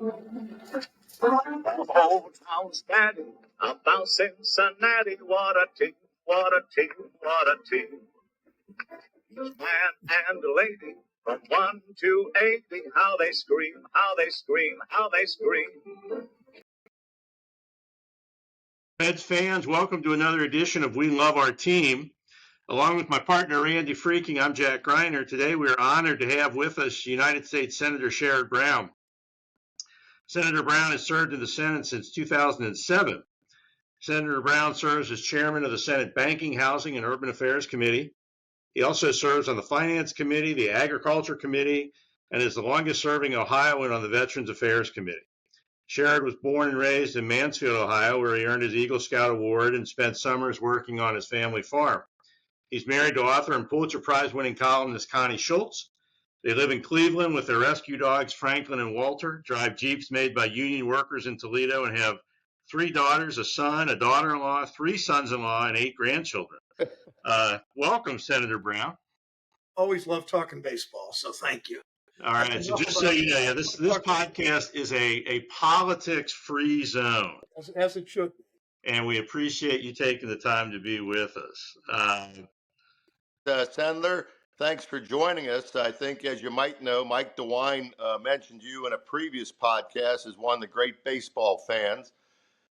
The whole town's chatting about Cincinnati. What a team, what a team, what a team. Each man and lady from 1 to 80, how they scream, how they scream, how they scream. Reds fans, welcome to another edition of We Love Our Team. Along with my partner, Randy Freaking, I'm Jack Greiner. Today we are honored to have with us United States Senator Sherrod Brown. Senator Brown has served in the Senate since 2007. Senator Brown serves as chairman of the Senate Banking, Housing, and Urban Affairs Committee. He also serves on the Finance Committee, the Agriculture Committee, and is the longest-serving Ohioan on the Veterans Affairs Committee. Sherrod was born and raised in Mansfield, Ohio, where he earned his Eagle Scout Award and spent summers working on his family farm. He's married to author and Pulitzer Prize-winning columnist Connie Schultz. They live in Cleveland with their rescue dogs, Franklin and Walter, drive Jeeps made by union workers in Toledo, and have 3 daughters, a son, a daughter-in-law, 3 sons-in-law, and 8 grandchildren. Welcome, Senator Brown. Always love talking baseball, so thank you. All right, so just so you know, this podcast is a politics-free zone. As it should be. And we appreciate you taking the time to be with us. Senator, thanks for joining us. I think, as you might know, Mike DeWine mentioned you in a previous podcast as one of the great baseball fans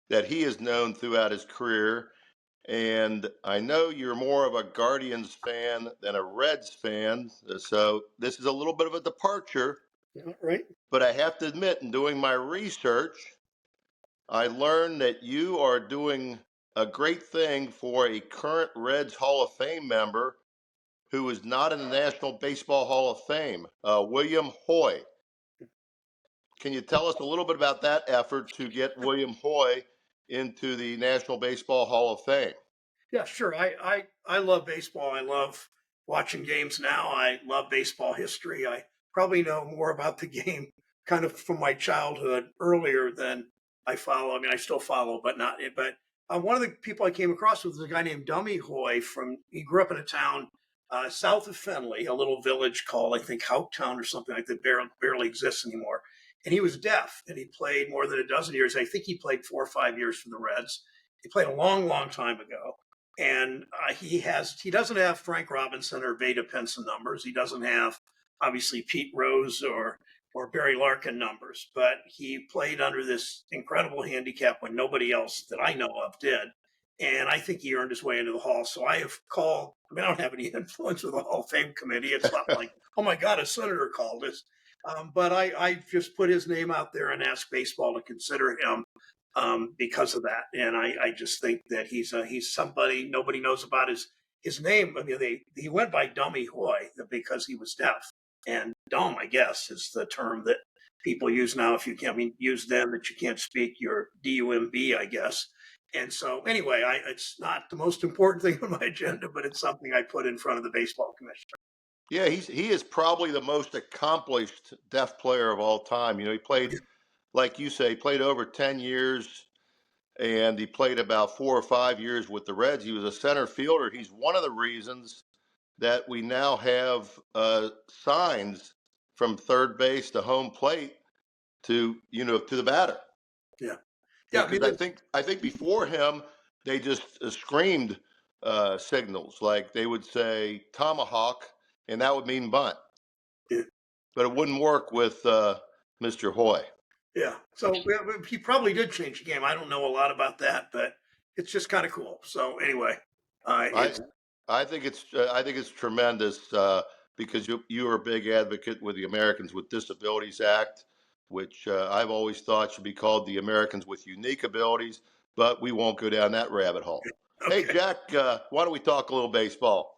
that he has known throughout his career. And I know you're more of a Guardians fan than a Reds fan, so this is a little bit of a departure. Yeah, right. But I have to admit, in doing my research, I learned that you are doing a great thing for a current Reds Hall of Fame member who is not in the National Baseball Hall of Fame, William Hoy. Can you tell us a little bit about that effort to get William Hoy into the National Baseball Hall of Fame? Yeah, sure. I love baseball. I love watching games now. I love baseball history. I probably know more about the game kind of from my childhood earlier than I follow. I mean, I still follow, but not. But one of the people I came across was a guy named Dummy Hoy. He grew up in a town south of Fenley, a little village called, I think, Houghtown or something like that, barely exists anymore. And he was deaf, and he played more than a dozen years. I think he played 4 or 5 years for the Reds. He played a long, long time ago. And he doesn't have Frank Robinson or Vada Pinson numbers. He doesn't have, obviously, Pete Rose or Barry Larkin numbers. But he played under this incredible handicap when nobody else that I know of did. And I think he earned his way into the Hall. So I have called. I mean, I don't have any influence with the Hall of Fame committee. It's not like, oh my God, a senator called us. But I just put his name out there and asked baseball to consider him because of that. And I just think that he's somebody nobody knows about his name. I mean, he went by Dummy Hoy because he was deaf. And dumb, I guess, is the term that people use now. If you can't, I mean, use then that you can't speak, you're DUMB, I guess. And so anyway, it's not the most important thing on my agenda, but it's something I put in front of the baseball commissioner. Yeah, he is probably the most accomplished deaf player of all time. You know, he played, like you say, he played over 10 years, and he played about 4 or 5 years with the Reds. He was a center fielder. He's one of the reasons that we now have signs from third base to home plate to the batter. Yeah. Yeah, because I think before him, they just screamed signals. Like they would say tomahawk, and that would mean bunt. Yeah. But it wouldn't work with Mr. Hoy. Yeah. So he probably did change the game. I don't know a lot about that, but it's just kind of cool. So anyway, I think it's tremendous because you are a big advocate with the Americans with Disabilities Act, which I've always thought should be called the Americans with Unique Abilities, but we won't go down that rabbit hole. Okay. Hey, Jack, why don't we talk a little baseball?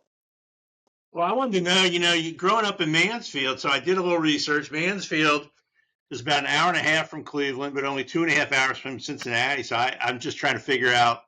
Well, I wanted to know, you growing up in Mansfield, so I did a little research. Mansfield is about an hour and a half from Cleveland, but only 2.5 hours from Cincinnati. So I'm just trying to figure out,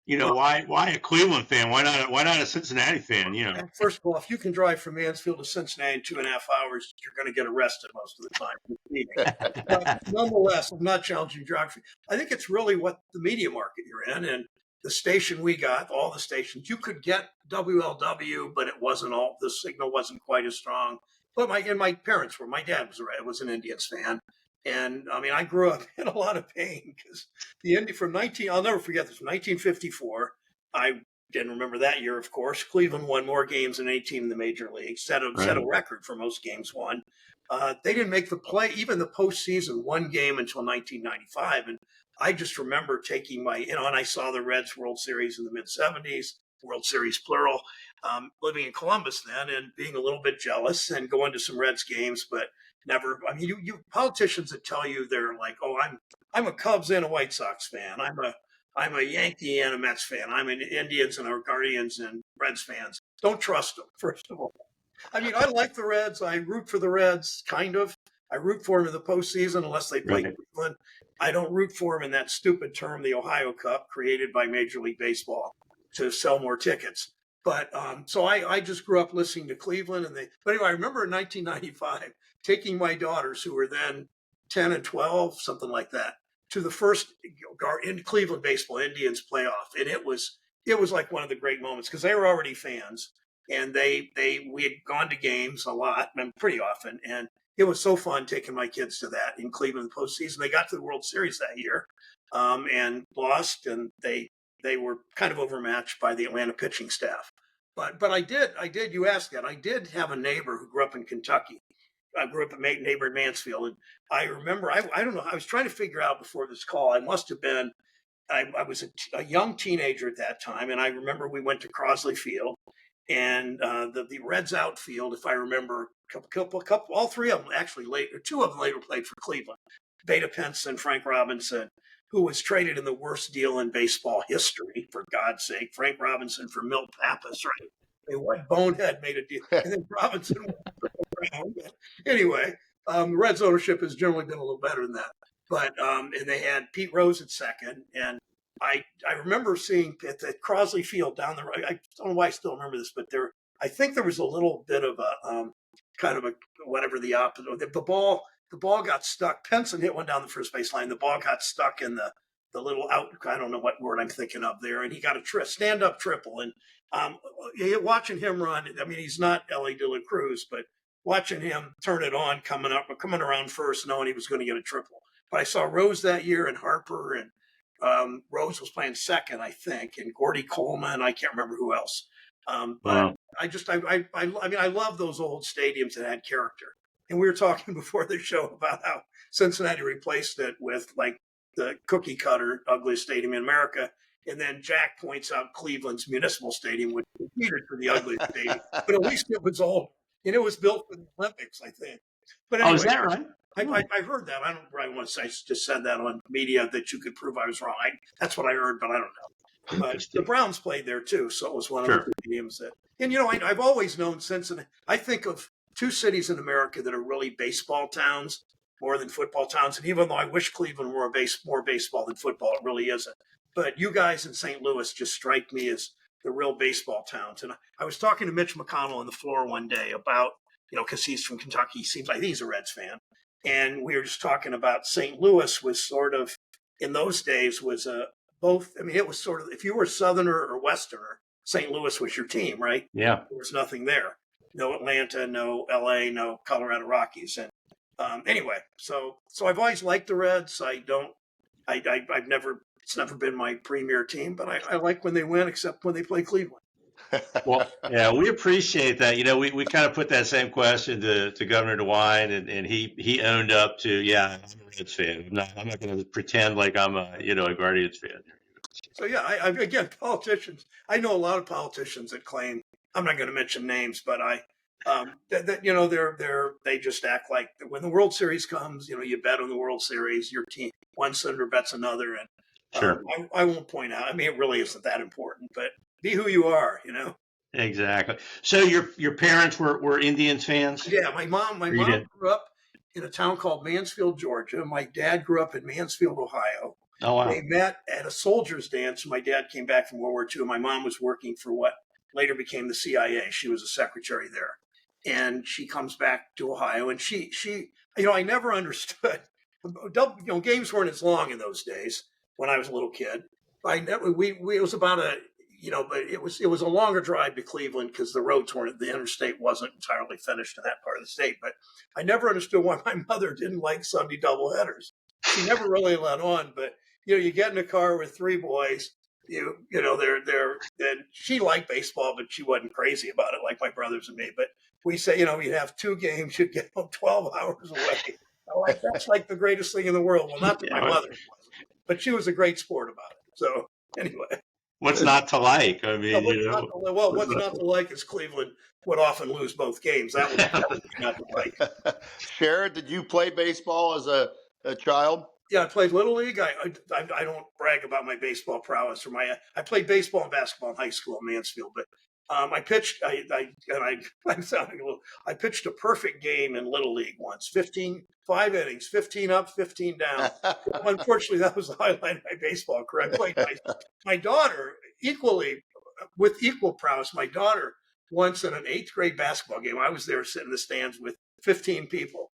why a Cleveland fan? Why not a Cincinnati fan? First of all, if you can drive from Mansfield to Cincinnati in 2.5 hours, you're going to get arrested most of the time. Nonetheless, I'm not challenging geography. I think it's really what the media market you're in, and the station we got, all the stations. You could get WLW, but the signal wasn't quite as strong. But my parents were. My dad was an Indians fan, And I mean, I grew up in a lot of pain because I'll never forget this, 1954. I didn't remember that year, of course. Cleveland won more games than any team in the major league, set a record for most games won. They didn't make even the postseason, one game until 1995. And I just remember taking and I saw the Reds World Series in the mid 70s, World Series plural, living in Columbus then and being a little bit jealous and going to some Reds games, but never. I mean, you politicians that tell you they're like, oh, I'm a Cubs and a White Sox fan. I'm a Yankee and a Mets fan. I'm an Indians and a Guardians and Reds fans. Don't trust them, first of all. I mean, I like the Reds. I root for the Reds, kind of. I root for them in the postseason unless they play Cleveland. I don't root for them in that stupid term, the Ohio Cup, created by Major League Baseball to sell more tickets. But so I just grew up listening to Cleveland, but anyway, I remember in 1995 taking my daughters, who were then 10 and 12, something like that, to the first in Cleveland baseball Indians playoff, and it was like one of the great moments because they were already fans, and we had gone to games a lot and pretty often, and it was so fun taking my kids to that in Cleveland in the postseason. They got to the World Series that year and lost, and they were kind of overmatched by the Atlanta pitching staff. But I did. You asked that. I did have a neighbor who grew up in Kentucky. I grew up a neighbor in Mansfield, and I remember. I don't know. I was trying to figure out before this call. I must have been. I was a young teenager at that time, and I remember we went to Crosley Field, and the Reds outfield, if I remember, couple, all three of them actually later. Two of them later played for Cleveland. Beta Penson, Frank Robinson, who was traded in the worst deal in baseball history, for God's sake. Frank Robinson for Milt Pappas, right? I mean, what bonehead made a deal? And then Robinson went Brown. Anyway, the Reds ownership has generally been a little better than that. But and they had Pete Rose at second, and I remember seeing at the Crosley Field down the road. I don't know why I still remember this, but I think there was a little bit of a kind of a whatever the opposite. The ball got stuck. Penson hit one down the first base line. The ball got stuck in the little out. I don't know what word I'm thinking of there, and he got a stand up triple. And watching him run, I mean, he's not Ellie De La Cruz, but watching him turn it on, coming around first, knowing he was going to get a triple. But I saw Rose that year, and Harper, and Rose was playing second, I think, and Gordy Coleman. I can't remember who else. But I mean, I love those old stadiums that had character. And we were talking before the show about how Cincinnati replaced it with like the cookie cutter, ugliest stadium in America. And then Jack points out Cleveland's Municipal Stadium, which competed for the ugliest stadium, but at least it was old, and it was built for the Olympics, I think. But anyway, is that right? I heard that. I don't probably want to say I just said that on media that you could prove I was wrong. That's what I heard, but I don't know. But the Browns played there too, so it was one of the stadiums that. And I've always known Cincinnati. I think of two cities in America that are really baseball towns more than football towns. And even though I wish Cleveland were more baseball than football, it really isn't. But you guys in St. Louis just strike me as the real baseball towns. And I was talking to Mitch McConnell on the floor one day about, because he's from Kentucky, he seems like he's a Reds fan. And we were just talking about St. Louis was sort of, in those days, was both. I mean, it was sort of, if you were Southerner or Westerner, St. Louis was your team, right? Yeah. There was nothing there. No Atlanta, no LA, no Colorado Rockies. And anyway, so I've always liked the Reds. It's never been my premier team, but I like when they win, except when they play Cleveland. Well, yeah, we appreciate that. We kind of put that same question to Governor DeWine, and he owned up to, yeah, I'm a Reds fan. I'm not going to pretend like I'm a Guardians fan. So yeah, again, politicians. I know a lot of politicians that claim, I'm not going to mention names, but they just act like when the World Series comes, you bet on the World Series. Your team, one senator bets another, and sure. I won't point out. I mean, it really isn't that important, but be who you are, Exactly. So your parents were Indians fans? Yeah, my mom grew up in a town called Mansfield, Georgia. My dad grew up in Mansfield, Ohio. Oh, wow. They met at a soldiers' dance. My dad came back from World War II. My mom was working for what later became the CIA. She was a secretary there. And she comes back to Ohio, and she I never understood. Games weren't as long in those days when I was a little kid. It was about but it was a longer drive to Cleveland because the interstate wasn't entirely finished in that part of the state. But I never understood why my mother didn't like Sunday doubleheaders. She never really let on, but you get in a car with three boys. And she liked baseball, but she wasn't crazy about it like my brothers and me. But we say, we'd have two games, you'd get home 12 hours away. That's like the greatest thing in the world. Well, not that my mother wasn't, but she was a great sport about it. So anyway. What's not to like? I mean, what's not to like is Cleveland would often lose both games. That would be not to like. Sherrod, did you play baseball as a child? Yeah, I played Little League. I don't brag about my baseball prowess I played baseball and basketball in high school in Mansfield, but I pitched. I'm sounding a little. I pitched a perfect game in Little League once. 5 innings, 15 up, 15 down. Unfortunately, that was the highlight of my baseball career. I played my daughter with equal prowess. My daughter once in an 8th grade basketball game. I was there sitting in the stands with 15 people.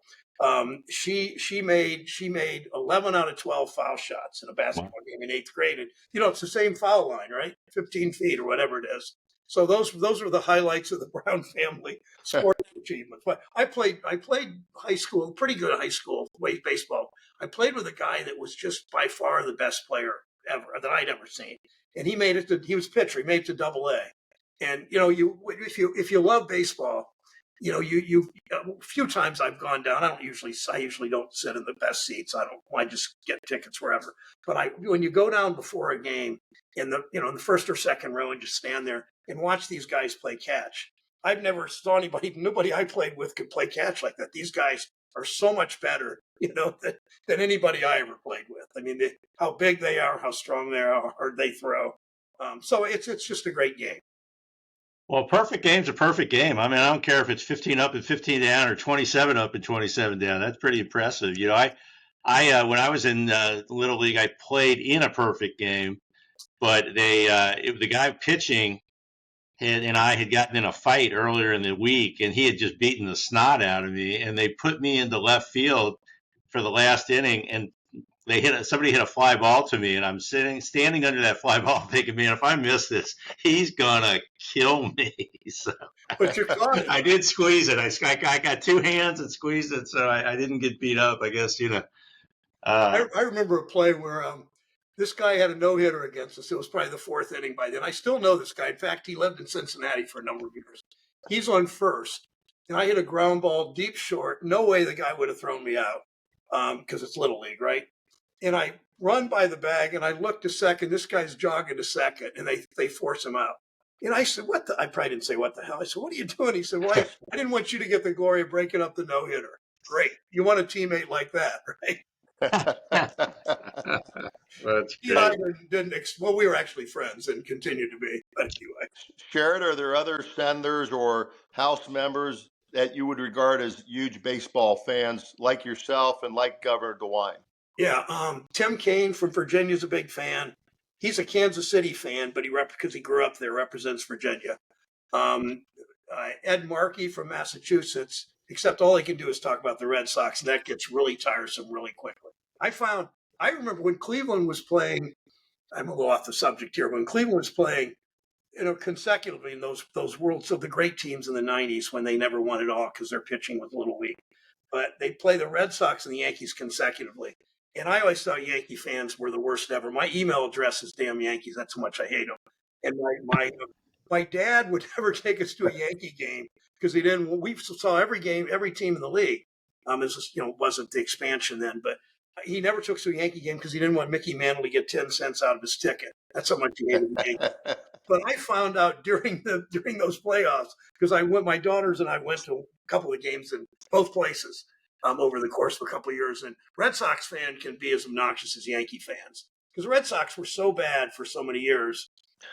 She made 11 out of 12 foul shots in a basketball game in 8th grade. And, it's the same foul line, right? 15 feet or whatever it is. So those were the highlights of the Brown family sports achievements. But I played high school, pretty good at high school baseball. I played with a guy that was just by far the best player ever that I'd ever seen. And he was pitcher. He made it to Double-A. And, if you love baseball, a few times I've gone down. I usually don't sit in the best seats. I just get tickets wherever. But when you go down before a game in the first or second row and just stand there and watch these guys play catch. I've never saw nobody I played with could play catch like that. These guys are so much better, than anybody I ever played with. I mean, how big they are, how strong they are, how hard they throw. So it's just a great game. Well, perfect game's a perfect game. I mean, I don't care if it's 15 up and 15 down or 27 up and 27 down. That's pretty impressive. I when I was in Little League, I played in a perfect game, but the guy pitching and I had gotten in a fight earlier in the week, and he had just beaten the snot out of me, and they put me into left field for the last inning, and somebody hit a fly ball to me, and I'm standing under that fly ball thinking, man, if I miss this, he's gonna kill me. So But you caught it. I did squeeze it. I got two hands and squeezed it, so I didn't get beat up, I guess, I remember a play where this guy had a no-hitter against us. It was probably the 4th inning by then. I still know this guy. In fact, he lived in Cincinnati for a number of years. He's on first, and I hit a ground ball deep short. No way the guy would have thrown me out because it's Little League, right? And I run by the bag, and I look to second. This guy's jogging to second, and they force him out. And I said, "What the?" I probably didn't say what the hell. I said, "What are you doing?" He said, "Well, I didn't want you to get the glory of breaking up the no-hitter." Great. You want a teammate like that, right? That's He and I we were actually friends and continue to be. But anyway. Sherrod, are there other senators or House members that you would regard as huge baseball fans like yourself and like Governor DeWine? Yeah, Tim Kaine from Virginia is a big fan. He's a Kansas City fan, but because he grew up there, represents Virginia. Ed Markey from Massachusetts, except all he can do is talk about the Red Sox, and that gets really tiresome really quickly. I remember when Cleveland was playing, I'm a little off the subject here, when Cleveland was playing, consecutively in those Worlds of the great teams in the 90s when they never won it all because their pitching was a little weak. But they play the Red Sox and the Yankees consecutively. And I always thought Yankee fans were the worst ever. My email address is damn Yankees. That's how much I hate them. And my dad would never take us to a Yankee game because he didn't. We saw every game, every team in the league. It wasn't the expansion then, but he never took us to a Yankee game because he didn't want Mickey Mantle to get 10 cents out of his ticket. That's how much he hated the Yankees. But I found out during those playoffs because my daughters and I went to a couple of games in both places. Over the course of a couple of years. And Red Sox fan can be as obnoxious as Yankee fans because the Red Sox were so bad for so many years.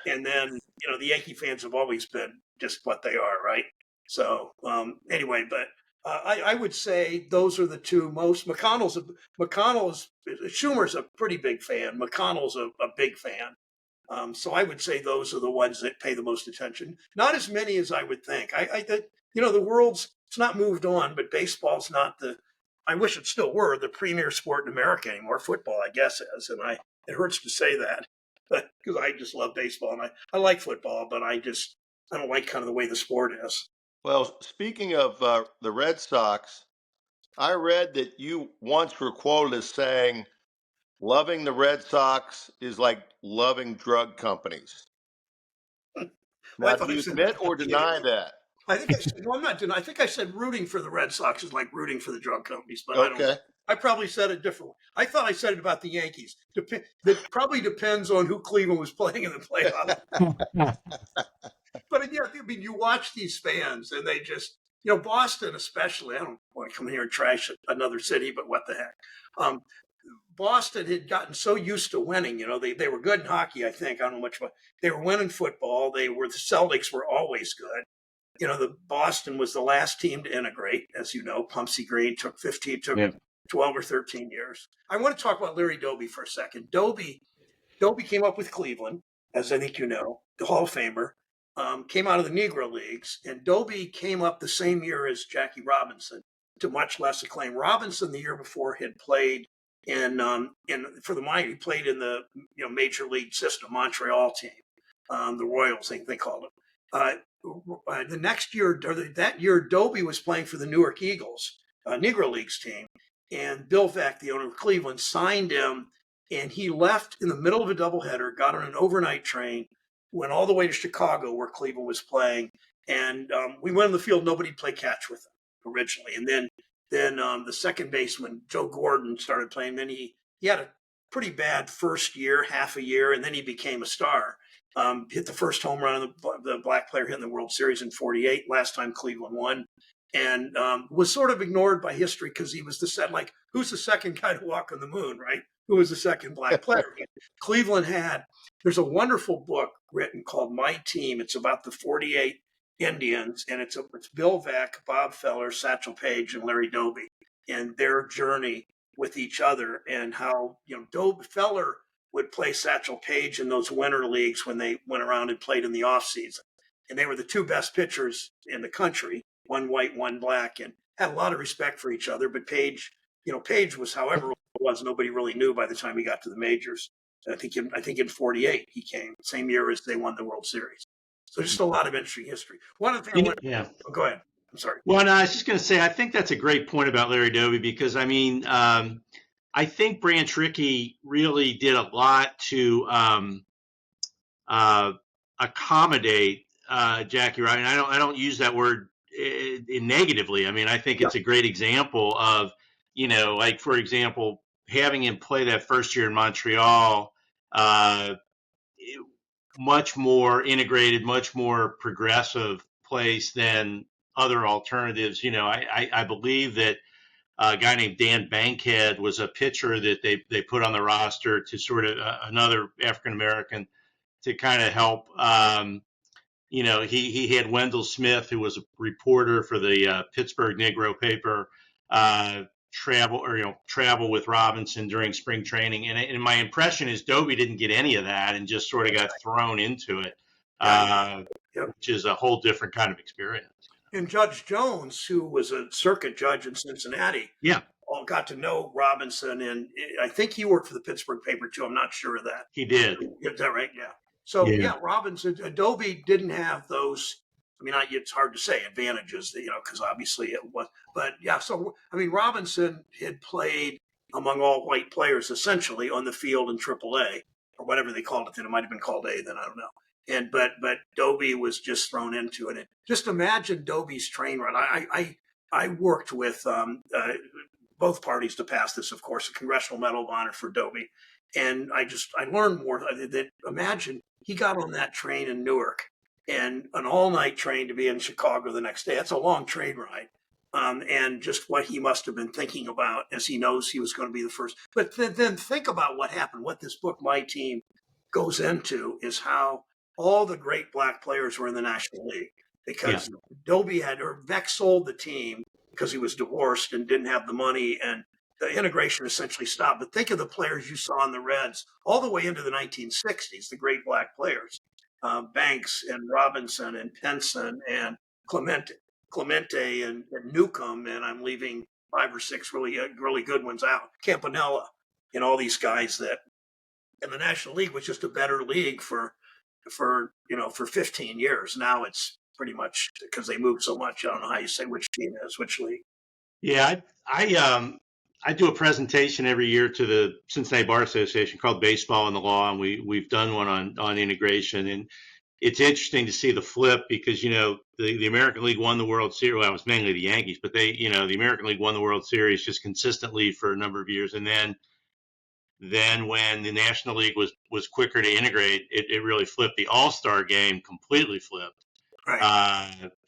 And then, the Yankee fans have always been just what they are, right? So anyway, but I would say those are the two most. Schumer's a pretty big fan. McConnell's a big fan. So I would say those are the ones that pay the most attention. Not as many as I would think. The world's, it's not moved on, but baseball's not I wish it still were the premier sport in America anymore. Football, I guess, is, and it hurts to say that. because I just love baseball and I like football, but I don't like kind of the way the sport is. Well, speaking of the Red Sox, I read that you once were quoted as saying, loving the Red Sox is like loving drug companies. Oh, I Now, do thought I you said admit I'm or kidding. deny that? I think I said, no, I'm not denying. I think I said rooting for the Red Sox is like rooting for the drug companies, but I don't know. Okay. I probably said it differently. I thought I said it about the Yankees. That probably depends on who Cleveland was playing in the playoffs. But yeah, I mean, you watch these fans and they just, Boston especially. I don't want to come here and trash another city, but what the heck? Um, Boston had gotten so used to winning. They were good in hockey, I think. I don't know much about. They were winning football. The Celtics were always good. The Boston was the last team to integrate, as you know. Pumpsy Green took 12 or 13 years. I want to talk about Larry Doby for a second. Doby came up with Cleveland, as I think you know, the Hall of Famer, came out of the Negro Leagues, and Doby came up the same year as Jackie Robinson, to much less acclaim. Robinson the year before had played for the minor. He played in the major league system, Montreal team, the Royals, they called it. The next year, or that year, Doby was playing for the Newark Eagles, Negro Leagues team, and Bill Veeck, the owner of Cleveland, signed him, and he left in the middle of a doubleheader, got on an overnight train, went all the way to Chicago where Cleveland was playing, and we went on the field. Nobody played catch with him originally, and then the second baseman Joe Gordon started playing. Then he had a pretty bad first year, half a year, and then he became a star. Hit the first home run of the black player hit in the World Series in '48, last time Cleveland won, and was sort of ignored by history because he was who's the second guy to walk on the moon, right? Who was the second black player? Cleveland there's a wonderful book written called My Team. It's about the '48 Indians, and it's Bill Veeck, Bob Feller, Satchel Paige, and Larry Doby, and their journey with each other, and how Feller would play Satchel Paige in those winter leagues when they went around and played in the off season. And they were the two best pitchers in the country, one white, one black, and had a lot of respect for each other. But Paige was however it was, nobody really knew by the time he got to the majors. I think in '48 he came, same year as they won the World Series. So just a lot of interesting history. One other thing go ahead. I'm sorry. Well, no, I was just going to say, I think that's a great point about Larry Doby because, I mean, I think Branch Rickey really did a lot to accommodate Jackie Robinson. I don't use that word negatively. I mean, I think it's a great example of, like, for example, having him play that first year in Montreal, much more integrated, much more progressive place than other alternatives. I believe that a guy named Dan Bankhead was a pitcher that they put on the roster to sort of another African American to kind of help. He had Wendell Smith, who was a reporter for the Pittsburgh Negro paper, travel with Robinson during spring training. And my impression is Doby didn't get any of that and just sort of got thrown into it, which is a whole different kind of experience. And Judge Jones, who was a circuit judge in Cincinnati, all got to know Robinson, and I think he worked for the Pittsburgh paper too. I'm not sure of that. He did. Is that right? Yeah. So Robinson, Doby didn't have those. I mean, it's hard to say advantages, because obviously it was. But yeah, so I mean, Robinson had played among all white players essentially on the field in AAA or whatever they called it then. It might have been called A then, I don't know. And but Doby was just thrown into it. And just imagine Doby's train run. I worked with both parties to pass this, of course, a Congressional Medal of Honor for Doby. And I learned more that imagine he got on that train in Newark and an all-night train to be in Chicago the next day. That's a long train ride. And just what he must have been thinking about as he knows he was going to be the first. But then think about what happened. What this book, My Team, goes into is how all the great black players were in the National League because Doby Veeck sold the team because he was divorced and didn't have the money, and the integration essentially stopped. But think of the players you saw in the Reds all the way into the 1960s, the great black players, Banks and Robinson and Penson and Clemente and Newcomb, and I'm leaving 5 or 6 really good ones out, Campanella, and all these guys that And the National League was just a better league for 15 years. Now it's pretty much because they moved so much. I don't know how you say which team is which league. Yeah, I do a presentation every year to the Cincinnati Bar Association called Baseball and the Law, and we've done one on integration. And it's interesting to see the flip because, the American League won the World Series. Well, it was mainly the Yankees, but the American League won the World Series just consistently for a number of years. And then when the National League was quicker to integrate, it really flipped. The All-Star game completely flipped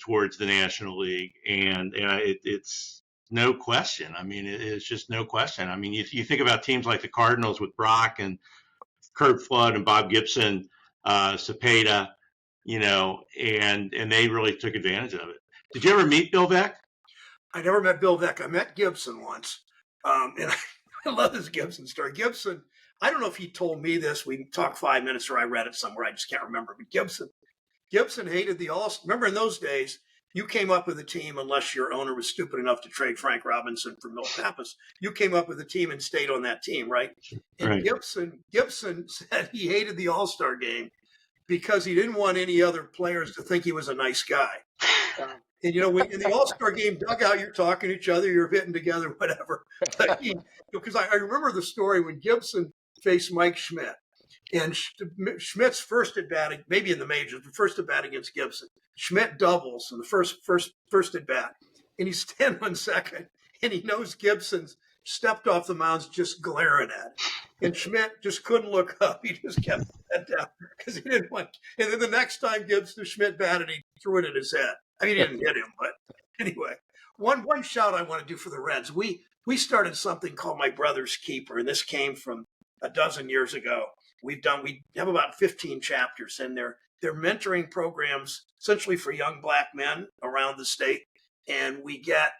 towards the National League. And it's no question. I mean, it's just no question. I mean, you think about teams like the Cardinals with Brock and Curt Flood and Bob Gibson, Cepeda, and they really took advantage of it. Did you ever meet Bill Veeck? I never met Bill Veeck. I met Gibson once, and I love this Gibson story. Gibson, I don't know if he told me this. We talked 5 minutes, or I read it somewhere. I just can't remember. But Gibson hated the All. Remember in those days, you came up with a team unless your owner was stupid enough to trade Frank Robinson for Milt Pappas. You came up with a team and stayed on that team, right? And Right. Gibson said he hated the All-Star game because he didn't want any other players to think he was a nice guy. And when in the All-Star game dugout, you're talking to each other, you're hitting together, whatever. Because I remember the story when Gibson faced Mike Schmidt. And Schmidt's first at bat, maybe in the majors, but first at bat against Gibson. Schmidt doubles in the first at bat, and he's standing on second, and he knows Gibson's stepped off the mound, just glaring at him. And Schmidt just couldn't look up; he just kept his head down because he didn't want. And then the next time Schmidt batted, he threw it at his head. I mean, he didn't hit him, but anyway. One shout I want to do for the Reds. We started something called My Brother's Keeper, and this came from a dozen years ago. We have about 15 chapters, and they're mentoring programs essentially for young black men around the state. And we get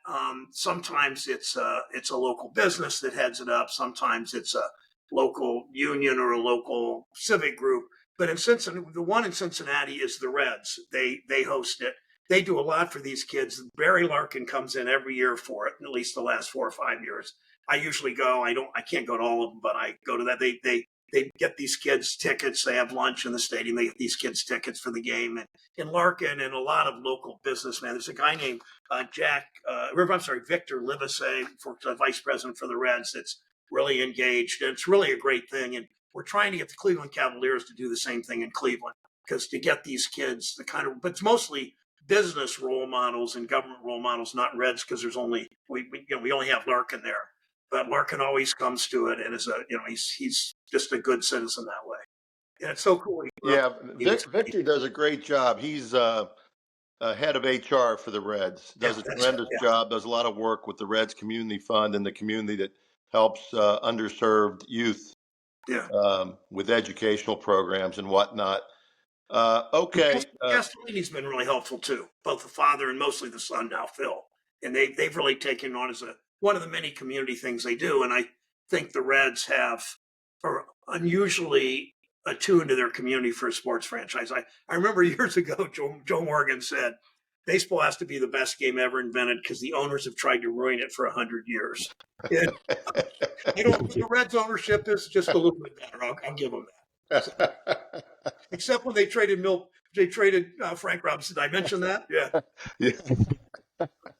sometimes it's a local business that heads it up. Sometimes it's a local union or a local civic group. But in Cincinnati, the one in Cincinnati is the Reds. They host it. They do a lot for these kids. Barry Larkin comes in every year for it, at least the last 4 or 5 years. I usually go. I can't go to all of them, but I go to that. They get these kids tickets. They have lunch in the stadium. They get these kids tickets for the game. And Larkin and a lot of local businessmen. There's a guy named Victor Livesey, for vice president for the Reds, that's really engaged. And it's really a great thing. And we're trying to get the Cleveland Cavaliers to do the same thing in Cleveland, because to get these kids but it's mostly business role models and government role models, not Reds, because there's only we only have Larkin there. But Larkin always comes to it, and he's just a good citizen that way. And it's so cool. Yeah, Victor does a great job. He's head of HR for the Reds. Does a tremendous job. Does a lot of work with the Reds Community Fund and the community that helps underserved youth with educational programs and whatnot. Okay. Castellini's been really helpful too, both the father and mostly the son now, Phil. And they've really taken on as one of the many community things they do. And I think the Reds are unusually attuned to their community for a sports franchise. I remember years ago, Joe Morgan said, baseball has to be the best game ever invented because the owners have tried to ruin it for 100 years. And the Reds ownership is just a little bit better. I'll give them that. Except when they traded Frank Robinson. Did I mention that? Yeah.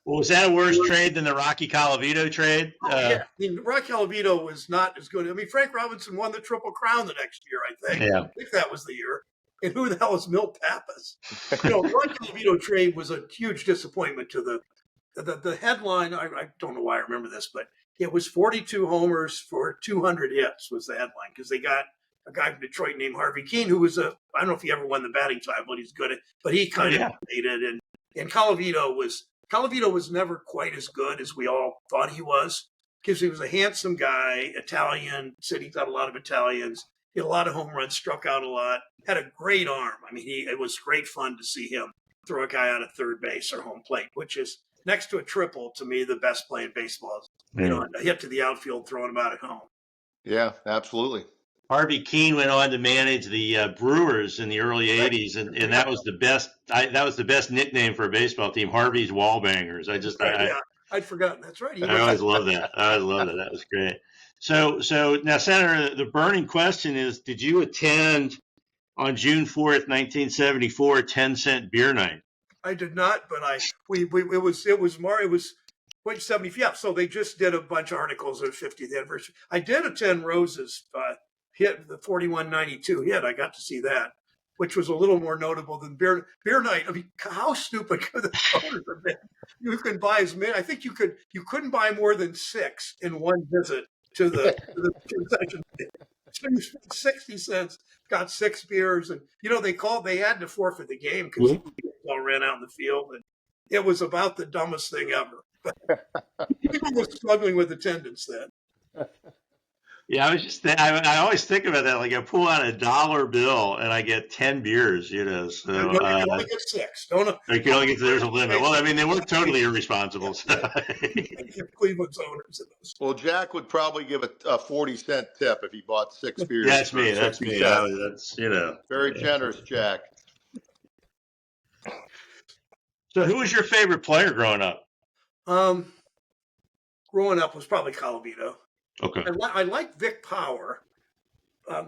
Well, was that a worse trade than the Rocky Colavito trade? Yeah. I mean, Rocky Colavito was not as good. I mean, Frank Robinson won the Triple Crown the next year, I think. Yeah. I think that was the year. And who the hell was Milt Pappas? Rocky Colavito trade was a huge disappointment to the headline. I don't know why I remember this, but it was 42 homers for 200 hits was the headline, because they got a guy from Detroit named Harvey Keene, who was I don't know if he ever won the batting title, but he's good at, but he kind of made it. And Colavito was never quite as good as we all thought he was, because he was a handsome guy, Italian, City's got a lot of Italians, he had a lot of home runs, struck out a lot, had a great arm. I mean, it was great fun to see him throw a guy out of third base or home plate, which is next to a triple, to me, the best play in baseball. A hit to the outfield, throwing him out at home. Yeah, absolutely. Harvey Keene went on to manage the Brewers in the early '80s, and that was the best. That was the best nickname for a baseball team, Harvey's Wallbangers. I'd forgotten. That's right. I always love that. That was great. So now, Senator, the burning question is: did you attend on June 4th, 1974, 10-cent beer night? I did not, but it was wait 70. Yeah, so they just did a bunch of articles of 50th anniversary. I did attend Rose's hit, the 4192 hit. I got to see that, which was a little more notable than beer night. I mean, how stupid could the owners have been? You can buy as many. I think you couldn't buy more than 6 in one visit to the concession. So you spent 60 cents, got 6 beers, and they had to forfeit the game because all ran out in the field, and it was about the dumbest thing ever. But people were struggling with attendance then. Yeah, I always think about that. Like I pull out $1 bill and I get 10 beers, So You can only get 6. Don't you can only get there's a limit. Well, I mean, they weren't totally irresponsible. So. Cleveland's owners. Well, Jack would probably give a 40-cent tip if he bought 6 beers. That's me. That's me. That's very generous, Jack. So, who was your favorite player growing up? Growing up was probably Colavito. Okay. I like Vic Power.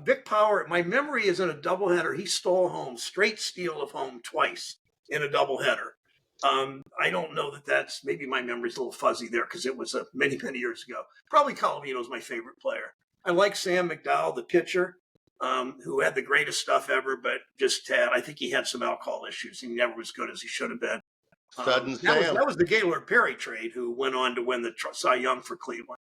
Vic Power, my memory is in a doubleheader. He stole home, straight steal of home twice in a doubleheader. I don't know that's maybe my memory's a little fuzzy there because it was many, many years ago. Probably Colavito's my favorite player. I like Sam McDowell, the pitcher, who had the greatest stuff ever, but I think he had some alcohol issues. He never was good as he should have been. That was the Gaylord Perry trade, who went on to win the Cy Young for Cleveland.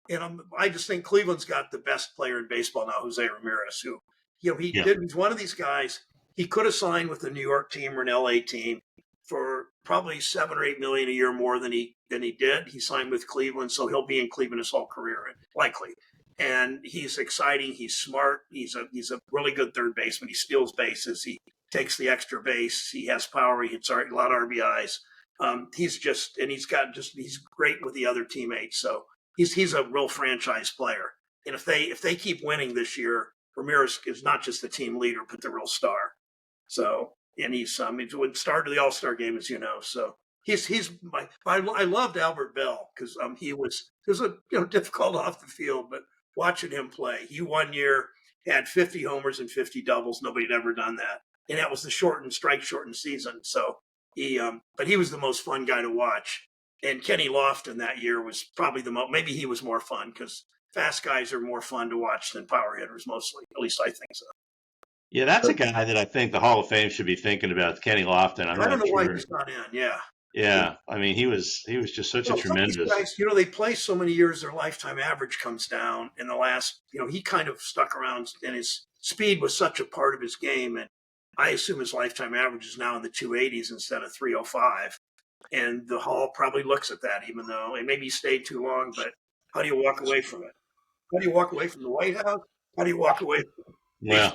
And I just think Cleveland's got the best player in baseball now, Jose Ramirez, who, he's one of these guys. He could have signed with the New York team or an LA team for probably $7 or $8 million a year more than he did. He signed with Cleveland, so he'll be in Cleveland his whole career, likely. And he's exciting. He's smart. He's a really good third baseman. He steals bases. He takes the extra base. He has power. He hits a lot of RBIs. He's great with the other teammates. So he's a real franchise player. And if they keep winning this year, Ramirez is not just the team leader, but the real star. So, and he started the All-Star game, as you know. So I loved Albert Bell because it was difficult off the field, but watching him play, he one year had 50 homers and 50 doubles. Nobody had ever done that. And that was the strike-shortened season. So but he was the most fun guy to watch. And Kenny Lofton that year was probably maybe he was more fun because fast guys are more fun to watch than power hitters mostly. At least I think so. Yeah, that's a guy that I think the Hall of Fame should be thinking about, Kenny Lofton. I don't know why he's not in. Yeah. Yeah, I mean, he was just such a tremendous. Guys, they play so many years, their lifetime average comes down. In the last, he kind of stuck around, and his speed was such a part of his game. And I assume his lifetime average is now in the 280s instead of 305. And the Hall probably looks at that, even though it maybe stayed too long. But how do you walk away from it? How do you walk away from the White House? How do you walk away from Yeah.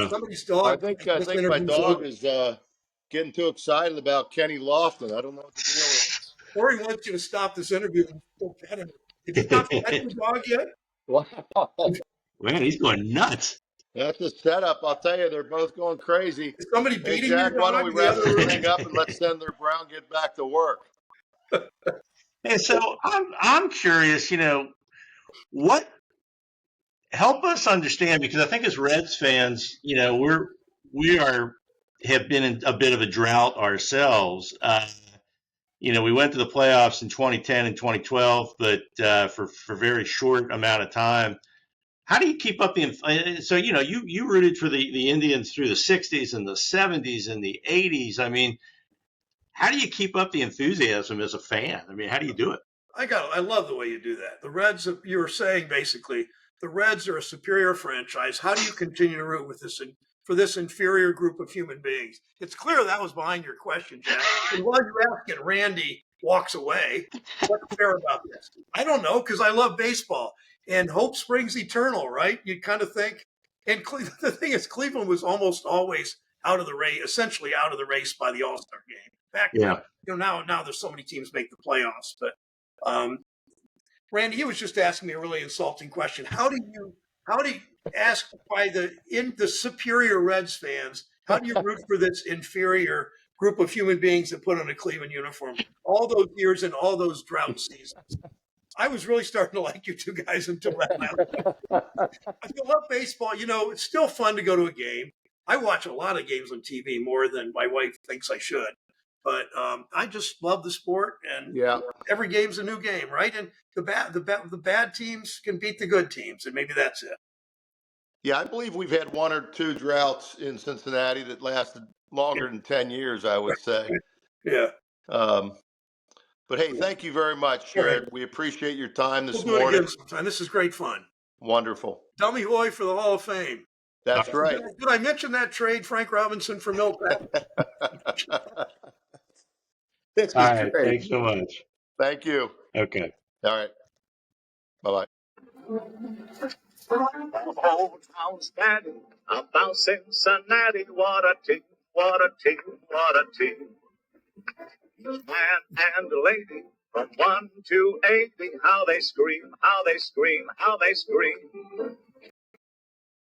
Somebody's dog. I think my dog is getting too excited about Kenny Lofton. I don't know what the deal is. Or he wants you to stop this interview and go pet him. Did you not pet the dog yet? Wow. Man, he's going nuts. That's a setup. I'll tell you, they're both going crazy. Is somebody beating Jack, your why dog? don't we wrap this thing up and let Senator Brown get back to work? And so I'm curious, what help us understand, because I think as Reds fans, we have been in a bit of a drought ourselves. We went to the playoffs in 2010 and 2012, but for a very short amount of time. How do you keep up so you rooted for the Indians through the 60s and the 70s and the 80s. I mean, how do you keep up the enthusiasm as a fan? I mean, how do you do it? I love the way you do that. The Reds, you were saying basically, the Reds are a superior franchise. How do you continue to root for this inferior group of human beings? It's clear that was behind your question, Jack. And while you're asking, Randy walks away. What's fair about this? I don't know, because I love baseball. And hope springs eternal, right? You kind of think. And the thing is, Cleveland was almost always out of the race, essentially out of the race by the All-Star game. Back then, now there's so many teams make the playoffs. But Randy, he was just asking me a really insulting question. How do you ask by the superior Reds fans, how do you root for this inferior group of human beings that put on a Cleveland uniform all those years and all those drought seasons? I was really starting to like you two guys until that last. I love baseball. It's still fun to go to a game. I watch a lot of games on TV more than my wife thinks I should. But I just love the sport, and Yeah. every game's a new game, right? And the bad teams can beat the good teams, and maybe that's it. Yeah, I believe we've had one or two droughts in Cincinnati that lasted longer than 10 years, I would say. Yeah. But hey, thank you very much, All right. Sherrod. We appreciate your time We'll this do it morning. again sometime. This is great fun. Wonderful. Dummy Hoy for the Hall of Fame. That's right. Did I mention that trade, Frank Robinson for Milt Patrick? This All is right. great. Thanks so much. Thank you. Okay. All right. Bye-bye. The whole town's standing about Cincinnati. What a team, what a team, what a team. Each man and lady from 1 to 80, how they scream, how they scream, how they scream.